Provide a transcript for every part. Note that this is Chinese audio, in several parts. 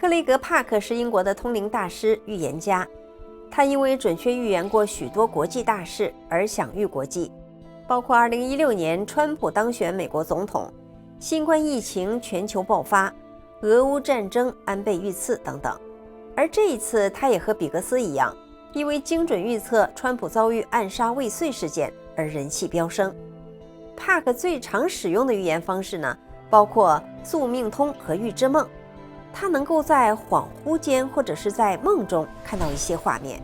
克雷格·帕克是英国的通灵大师、预言家，他因为准确预言过许多国际大事而享誉国际，包括2016年川普当选美国总统、新冠疫情全球爆发、俄乌战争安倍遇刺等等。而这一次，他也和比格斯一样，因为精准预测川普遭遇暗杀未遂事件而人气飙升。帕克最常使用的预言方式呢，包括宿命通和预知梦。他能够在恍惚间或者是在梦中看到一些画面，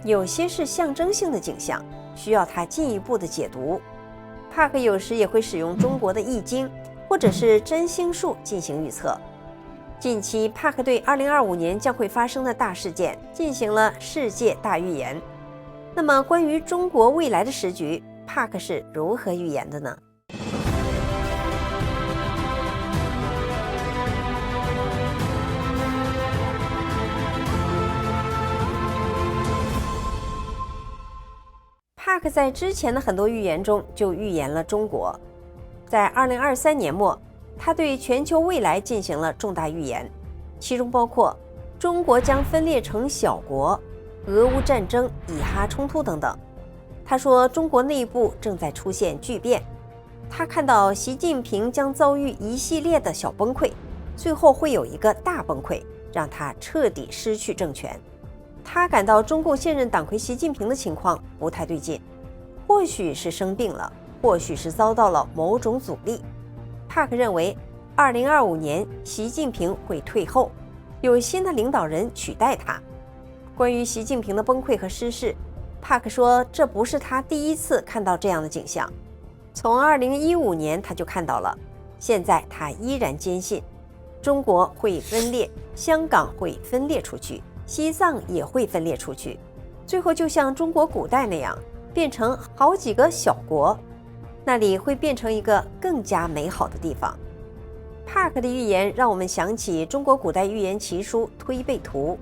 有些是象征性的景象，需要他进一步的解读。帕克有时也会使用中国的易经或者是占星术进行预测。近期，帕克对2025年将会发生的大事件进行了世界大预言。那么，关于中国未来的时局，帕克是如何预言的呢？帕克在之前的很多预言中就预言了中国。在2023年末，他对全球未来进行了重大预言，其中包括中国将分裂成小国、俄乌战争、以哈冲突等等。他说中国内部正在出现巨变，他看到习近平将遭遇一系列的小崩溃，最后会有一个大崩溃，让他彻底失去政权。他感到中共现任党魁习近平的情况不太对劲，或许是生病了，或许是遭到了某种阻力。帕克认为2025年习近平会退后，有新的领导人取代他。关于习近平的崩溃和失势，帕克说这不是他第一次看到这样的景象，从2015年他就看到了，现在他依然坚信中国会分裂，香港会分裂出去，西藏也会分裂出去，最后就像中国古代那样变成好几个小国，那里会变成一个更加美好的地方。帕克的预言让我们想起中国古代预言奇书《推背图》。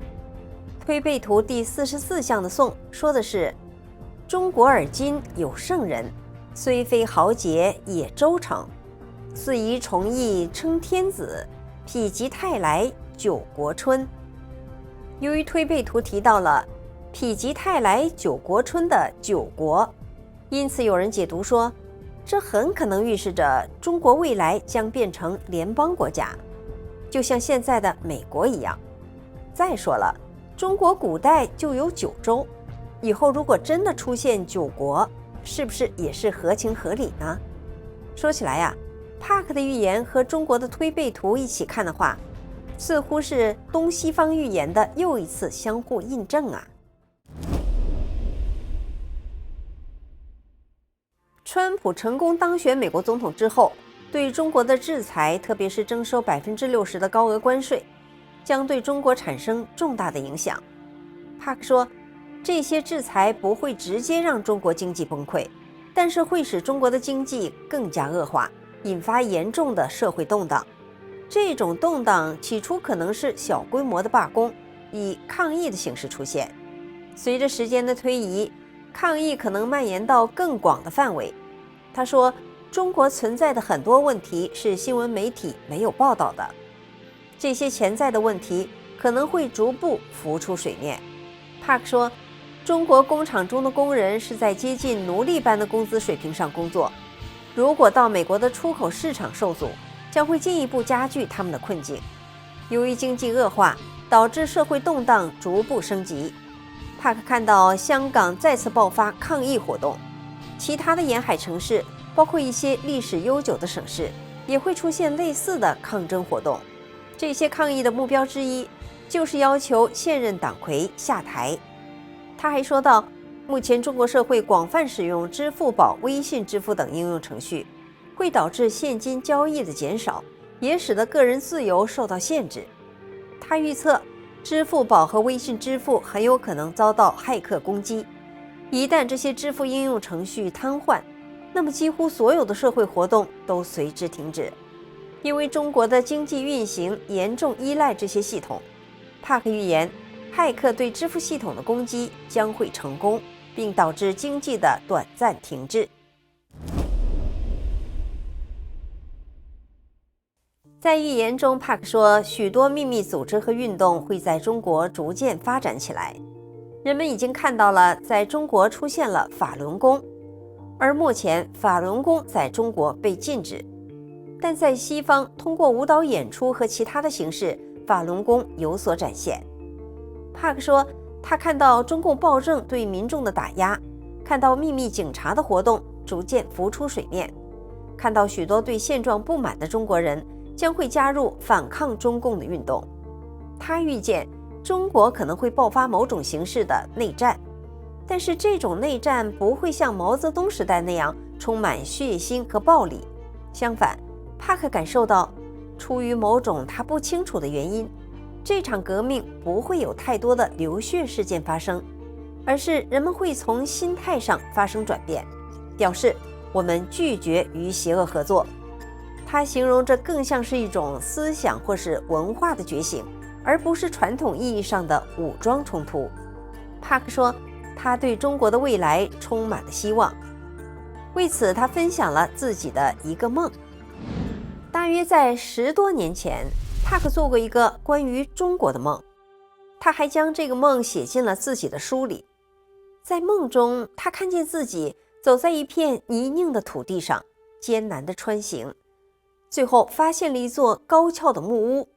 推背图第44象的颂说的是：中国而今有圣人，虽非豪杰也周成，遂宜崇义称天子，否极泰来九国春。由于推背图提到了否极泰来九国春的九国，因此有人解读说，这很可能预示着中国未来将变成联邦国家，就像现在的美国一样。再说了，中国古代就有9州，以后如果真的出现9国，是不是也是合情合理呢？说起来呀，帕克的预言和中国的推背图一起看的话，似乎是东西方预言的又一次相互印证啊。川普成功当选美国总统之后，对中国的制裁，特别是征收60%的高额关税，将对中国产生重大的影响。帕克说，这些制裁不会直接让中国经济崩溃，但是会使中国的经济更加恶化，引发严重的社会动荡。这种动荡起初可能是小规模的罢工，以抗议的形式出现。随着时间的推移，抗议可能蔓延到更广的范围。他说，中国存在的很多问题是新闻媒体没有报道的，这些潜在的问题可能会逐步浮出水面。帕克说，中国工厂中的工人是在接近奴隶般的工资水平上工作，如果到美国的出口市场受阻，将会进一步加剧他们的困境。由于经济恶化，导致社会动荡逐步升级。帕克看到香港再次爆发抗议活动，其他的沿海城市，包括一些历史悠久的省市，也会出现类似的抗争活动。这些抗议的目标之一，就是要求现任党魁下台。他还说到，目前中国社会广泛使用支付宝、微信支付等应用程序，会导致现金交易的减少，也使得个人自由受到限制。他预测，支付宝和微信支付很有可能遭到骇客攻击。一旦这些支付应用程序瘫痪，那么几乎所有的社会活动都随之停止。因为中国的经济运行严重依赖这些系统，帕克预言，骇客对支付系统的攻击将会成功，并导致经济的短暂停滞。在预言中，帕克说，许多秘密组织和运动会在中国逐渐发展起来。人们已经看到了，在中国出现了法轮功，而目前法轮功在中国被禁止，但在西方，通过舞蹈演出和其他的形式，法轮功有所展现。帕克说，他看到中共暴政对民众的打压，看到秘密警察的活动逐渐浮出水面，看到许多对现状不满的中国人将会加入反抗中共的运动。他预见中国可能会爆发某种形式的内战，但是这种内战不会像毛泽东时代那样充满血腥和暴力。相反，帕克感受到，出于某种他不清楚的原因，这场革命不会有太多的流血事件发生，而是人们会从心态上发生转变，表示我们拒绝与邪恶合作。他形容这更像是一种思想或是文化的觉醒，而不是传统意义上的武装冲突。帕克说，他对中国的未来充满了希望。为此，他分享了自己的一个梦。大约在10多年前，帕克做过一个关于中国的梦，他还将这个梦写进了自己的书里。在梦中，他看见自己走在一片泥泞的土地上，艰难地穿行，最后发现了一座高峭的木屋。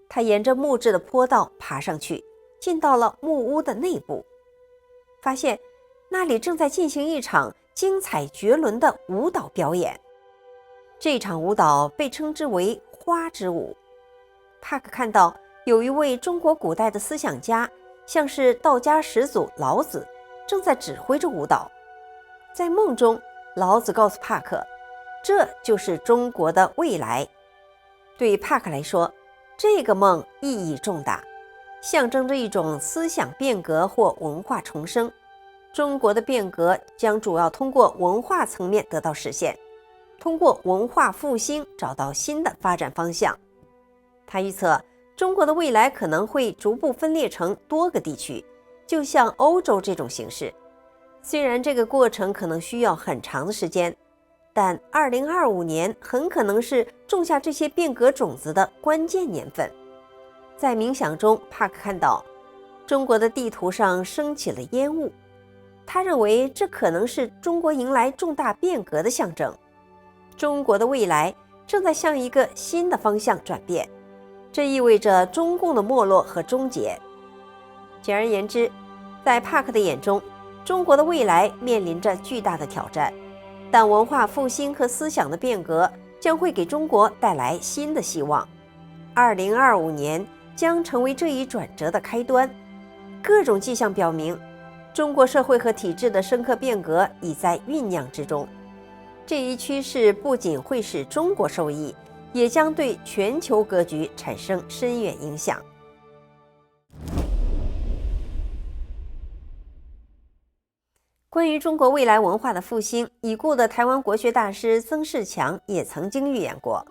他沿着木质的坡道爬上去，进到了木屋的内部，发现那里正在进行一场精彩绝伦的舞蹈表演。这场舞蹈被称之为花之舞。帕克看到有一位中国古代的思想家，像是道家始祖老子，正在指挥着舞蹈。在梦中，老子告诉帕克，这就是中国的未来。对帕克来说，这个梦意义重大，象征着一种思想变革或文化重生。中国的变革将主要通过文化层面得到实现，通过文化复兴找到新的发展方向。他预测，中国的未来可能会逐步分裂成多个地区，就像欧洲这种形式。虽然这个过程可能需要很长的时间，但2025年很可能是种下这些变革种子的关键年份。在冥想中，帕克看到中国的地图上升起了烟雾，他认为这可能是中国迎来重大变革的象征。中国的未来正在向一个新的方向转变，这意味着中共的没落和终结。简而言之，在帕克的眼中，中国的未来面临着巨大的挑战，但文化复兴和思想的变革将会给中国带来新的希望。2025年将成为这一转折的开端。各种迹象表明，中国社会和体制的深刻变革已在酝酿之中。这一趋势不仅会使中国受益，也将对全球格局产生深远影响。关于中国未来文化的复兴，已故的台湾国学大师曾仕强也曾经预言过。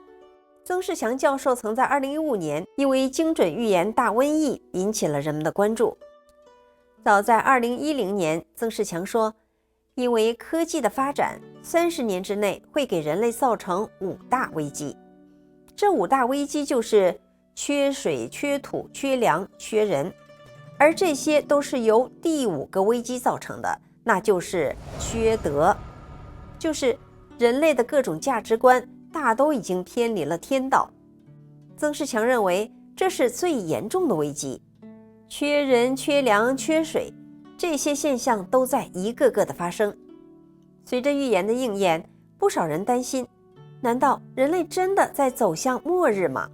曾仕强教授曾在2015年因为精准预言大瘟疫引起了人们的关注。早在2010年，曾仕强说，因为科技的发展，30年之内会给人类造成5大危机。这5大危机就是缺水、缺土、缺粮、缺人，而这些都是由第5个危机造成的，那就是缺德，就是人类的各种价值观大都已经偏离了天道。曾仕强认为这是最严重的危机，缺人、缺粮、缺水，这些现象都在一个个的发生。随着预言的应验，不少人担心，难道人类真的在走向末日吗？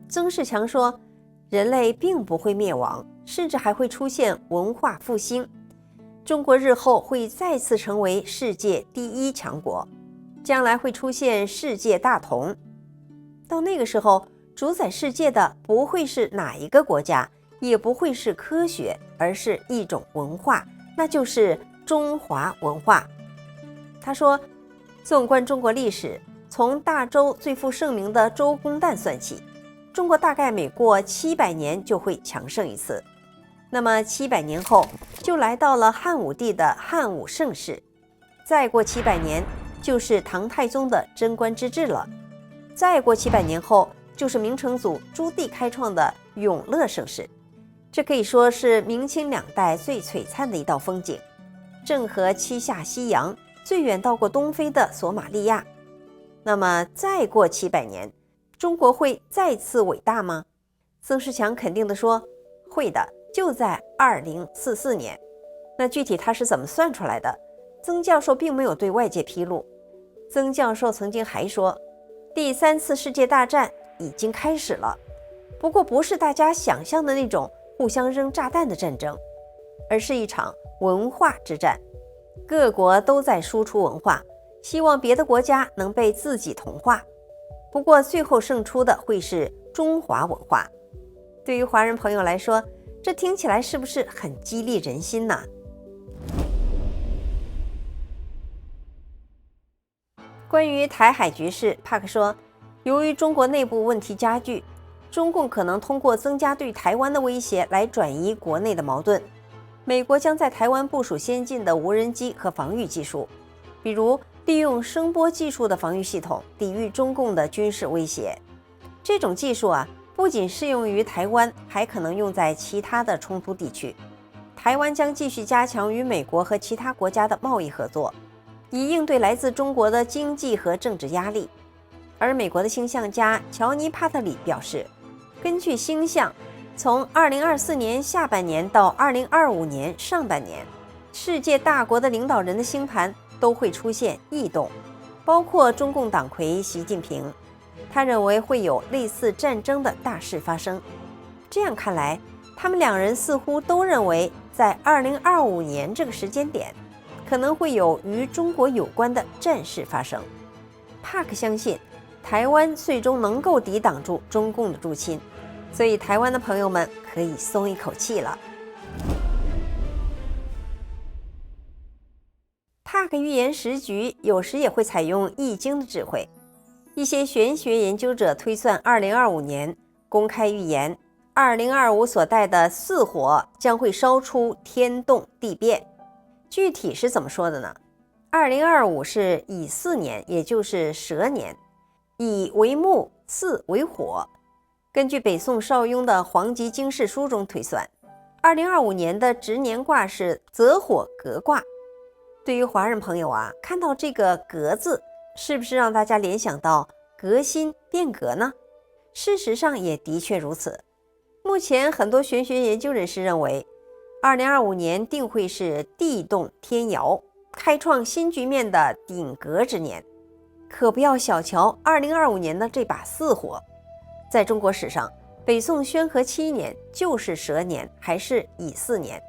曾仕强说，人类并不会灭亡，甚至还会出现文化复兴。中国日后会再次成为世界第1强国，将来会出现世界大同。到那个时候，主宰世界的不会是哪一个国家，也不会是科学，而是一种文化，那就是中华文化。他说，纵观中国历史，从大周最负盛名的周公旦算起，中国大概每过700年就会强盛一次。那么700年后就来到了汉武帝的汉武盛世，再过700年就是唐太宗的贞观之治了，再过700年后就是明成祖朱棣开创的永乐盛世。这可以说是明清两代最璀璨的一道风景，正和七下西洋，最远到过东非的索马利亚。那么再过700年，中国会再次伟大吗？曾仕强肯定地说，会的，就在2044年。那具体他是怎么算出来的？曾教授并没有对外界披露。曾教授曾经还说，第3次世界大战已经开始了，不过不是大家想象的那种互相扔炸弹的战争，而是一场文化之战。各国都在输出文化，希望别的国家能被自己同化。不过最后胜出的会是中华文化。对于华人朋友来说，这听起来是不是很激励人心呢？关于台海局势，帕克说，由于中国内部问题加剧，中共可能通过增加对台湾的威胁来转移国内的矛盾。美国将在台湾部署先进的无人机和防御技术，比如利用声波技术的防御系统抵御中共的军事威胁。这种技术不仅适用于台湾，还可能用在其他的冲突地区。台湾将继续加强与美国和其他国家的贸易合作，以应对来自中国的经济和政治压力。而美国的星象家乔尼·帕特里表示，根据星象，从2024年下半年到2025年上半年，世界大国的领导人的星盘都会出现异动，包括中共党魁习近平。他认为会有类似战争的大事发生。这样看来，他们两人似乎都认为在2025年这个时间点，可能会有与中国有关的战事发生。帕克相信台湾最终能够抵挡住中共的入侵，所以台湾的朋友们可以松一口气了。帕克预言时局有时也会采用易经的智慧。一些玄学研究者推算2025年公开预言2025所带的4火将会烧出天动地变。具体是怎么说的呢？2025是乙巳年，也就是蛇年，乙为木，巳为火。根据北宋邵雍的《黄极经世书》中推算，2025年的值年卦是泽火革卦。对于华人朋友看到这个革字，是不是让大家联想到革新变革呢？事实上也的确如此。目前很多玄学研究人士认为，2025年定会是地动天摇，开创新局面的鼎革之年。可不要小瞧2025年的这把4火。在中国史上，北宋宣和7年就是蛇年，还是乙巳年。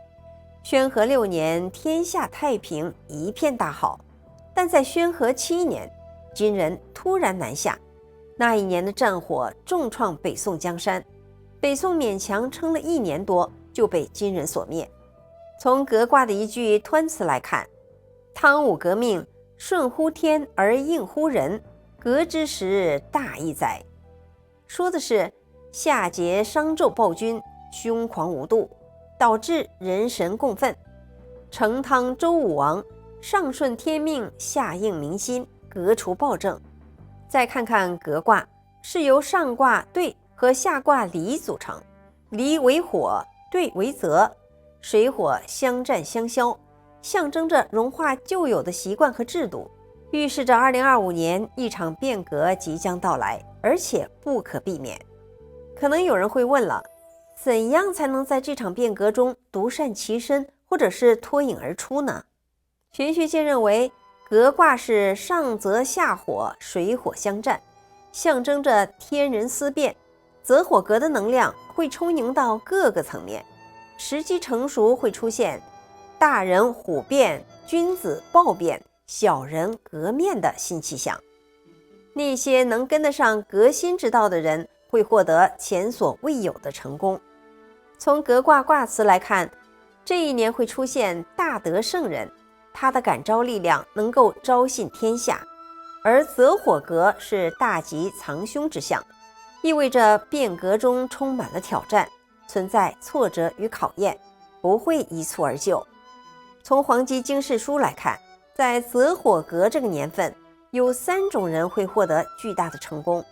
宣和6年天下太平，一片大好。但在宣和7年，金人突然南下，那一年的战火重创北宋江山，北宋勉强撑了1年多就被金人所灭。从革卦的一句湍词来看，汤武革命，顺乎天而应乎人，革之时大义哉。说的是夏桀商纣暴君，凶狂无度，导致人神共愤。成汤周武王，上顺天命，下应民心，革除暴政。再看看革卦，是由上卦兑和下卦离组成，离为火，兑为泽，水火相战相消，象征着融化旧有的习惯和制度，预示着2025年一场变革即将到来，而且不可避免。可能有人会问了，怎样才能在这场变革中独善其身，或者是脱颖而出呢？玄学界认为，革卦是上泽下火，水火相战，象征着天人思变，泽火革的能量会充盈到各个层面，时机成熟会出现大人虎变，君子豹变，小人革面的新气象。那些能跟得上革新之道的人，会获得前所未有的成功。从革卦卦辞来看，这一年会出现大德圣人，他的感召力量能够昭信天下。而泽火革是大吉藏凶之象，意味着变革中充满了挑战，存在挫折与考验，不会一蹴而就。从黄极经世书来看，在泽火革这个年份，有3种人会获得巨大的成功，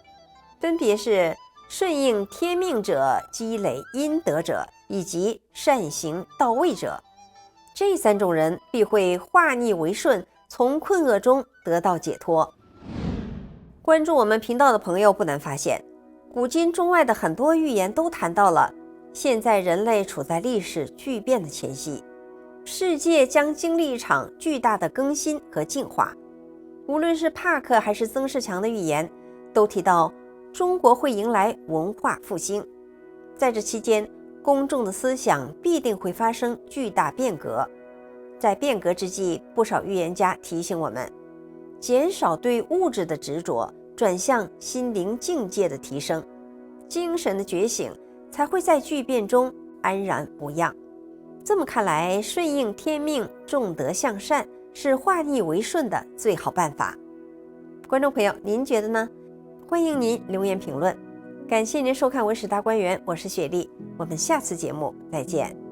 分别是顺应天命者、积累阴德者以及善行到位者。这3种人必会化逆为顺，从困厄中得到解脱。关注我们频道的朋友不难发现，古今中外的很多预言都谈到了现在人类处在历史巨变的前夕，世界将经历一场巨大的更新和进化。无论是帕克还是曾仕强的预言，都提到中国会迎来文化复兴。在这期间，公众的思想必定会发生巨大变革。在变革之际，不少预言家提醒我们，减少对物质的执着，转向心灵境界的提升，精神的觉醒才会在巨变中安然无恙。这么看来，顺应天命，重德向善是化逆为顺的最好办法。观众朋友，您觉得呢？欢迎您留言评论。感谢您收看《文史大观园》，我是雪莉，我们下次节目再见。